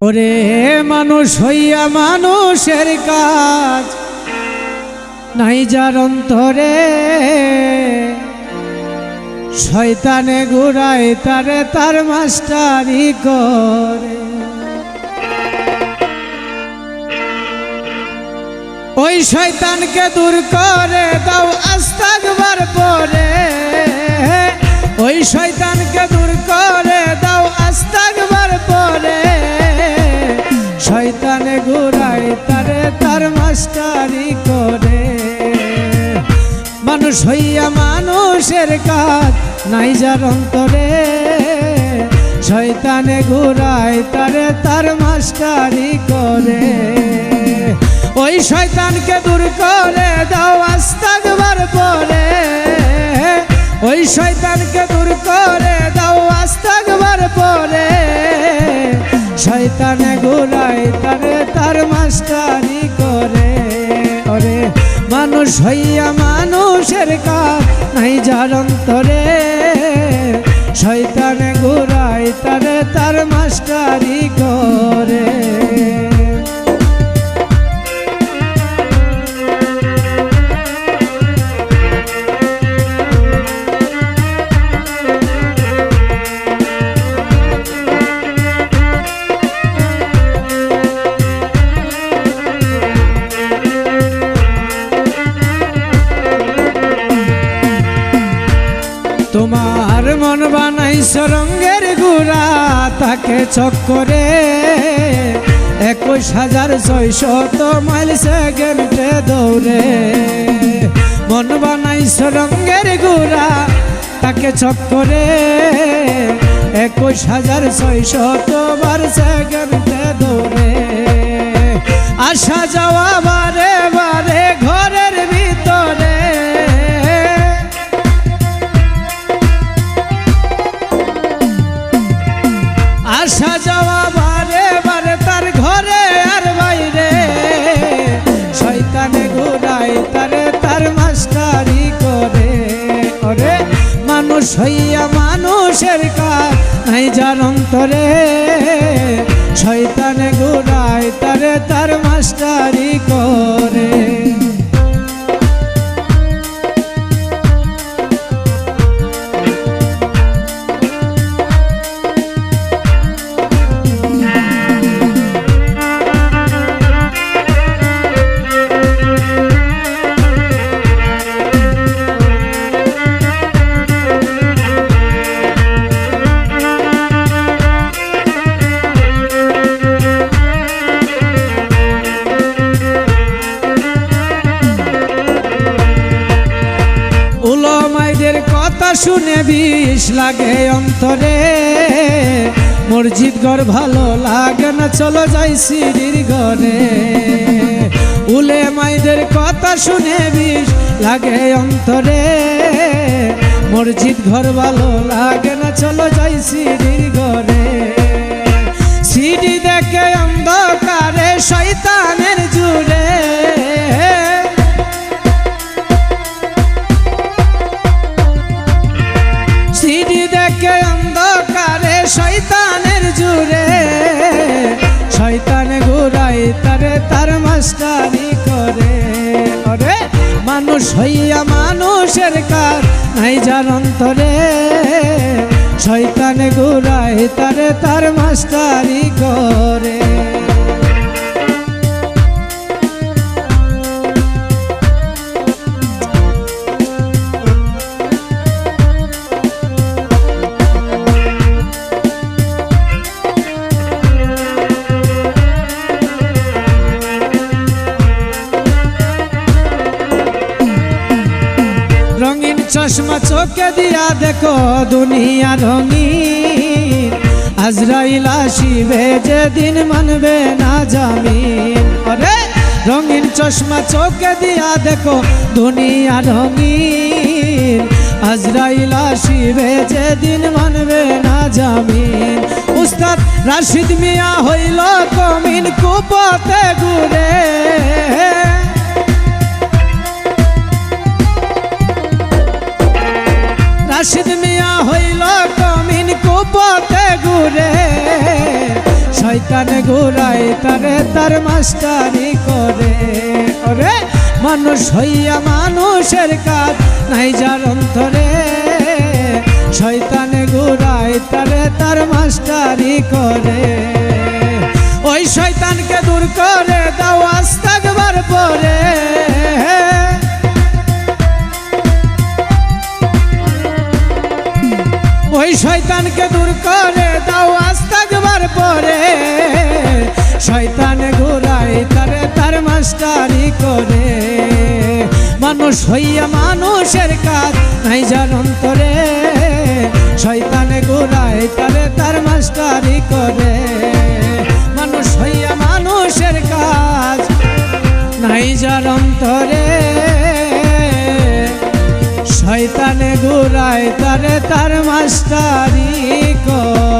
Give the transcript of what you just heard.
ওরে মানুষ হইয়া মানুষের কাজ নাই যার অন্তরে, শয়তানে ঘুরায় তারে তার মাস্টারি করে। ওই শয়তানকে দূর করে দাও আস্তাগফার পরে, ওই শয়তানকে দূর করে দাও আস্তাগফার পরে। শয়তানে ঘুরায় তারে তার মাস্টারি করে। মানুষ হইয়া মানুষের কাজ নাই যার অন্তরে, শয়তানে ঘুরায় তারে তার মাস্টারি করে। ওই শয়তানকে দূর করে দাও আস্তাগফার পরে, ওই শয়তানকে দূর করে দাও আস্তাগফার পরে। শয়তানে ঘুরায় তারে তার মাস্টারি করে। ওরে মানুষ হইয়া মানুষের কাজ নাই যার অন্তরে, শয়তানে ঘুরায় তারে তার মাস্টারি করে। তোমার মন বানাইছ রঙের গুড়া, তাকে চক্করে 21,600 মাইল সেকেন্ডে দৌড়ে। মন বানাইছ রঙের গুড়া, তাকে চক্করে 21,600 বার সেকেন্ডে দৌড়ে। আসা যাওয়া বারে বারে ঘরের ভিতরে, আসা যাওয়া বারে বারে তার ঘরে আর বাইরে। শয়তানে ঘুরায় তারে তার মাস্টারি করে। ওরে মানুষ হইয়া মানুষের কাজ নাই যার অন্তরে, শয়তানে ঘুরায় তারে তার মাস্টারি করে। উলামাইদের কথা শুনে বিষ লাগে অন্তরে, মসজিদ ঘর ভালো লাগে না চলো যাই সিঁড়ির ঘরে। উলামাইদের কথা শুনে বিষ লাগে অন্তরে, মসজিদ ঘর ভালো লাগে না চলো যাই সিঁড়ির ঘরে। সিঁড়ি দেখে অন্ধকারে শয়তানের জুড়ে, সিঁড়ি দেখে অন্ধকারে শয়তানের জুড়ে। শয়তানে ঘুরায় তারে তার মাস্টারি করে। ওরে মানুষ হইয়া মানুষের কাজ নাই যার অন্তরে, শয়তানে ঘুরায় তারে তার মাস্টারি করে। রঙিন চশমা চোখে দিয়া দেখো দুনিয়া রঙিন, আজরাইল আসিবে যেদিন মানবে না জামিন। আরে রঙিন চশমা চোখে দিয়া দেখো দুনিয়া রঙিন, আজরাইল আসিবে যেদিন মানবে না জামিন। উস্তাদ রাশিদ মিয়া হইল কমিন কুপথে ঘুরে, রাশিদ মিয়া হইল কমিন কুপথে ঘুরে। শয়তান শয়তানে ঘুরায় তারে তার মাস্টারি করে। ওরে মানুষ হইয়া মানুষের কাজ নাই যার অন্তরে, শয়তানে ঘুরায় তারে তার মাস্টারি করে। ওই শয়তানকে দূর করে দাও আস্তাগফার পরে, ওই শয়তানকে দূর করে দাও আস্তাগফার পরে। শয়তানে ঘুরায় তারে তার মাস্টারি করে। মানুষ হইয়া মানুষের কাজ নাই যার অন্তরে, শয়তানে ঘুরায় তারে তার মাস্টারি করে। মানুষ হইয়া মানুষের কাজ নাই যার অন্তরে, শয়তানে ঘুরায় তারে তার মাস্টারি করে।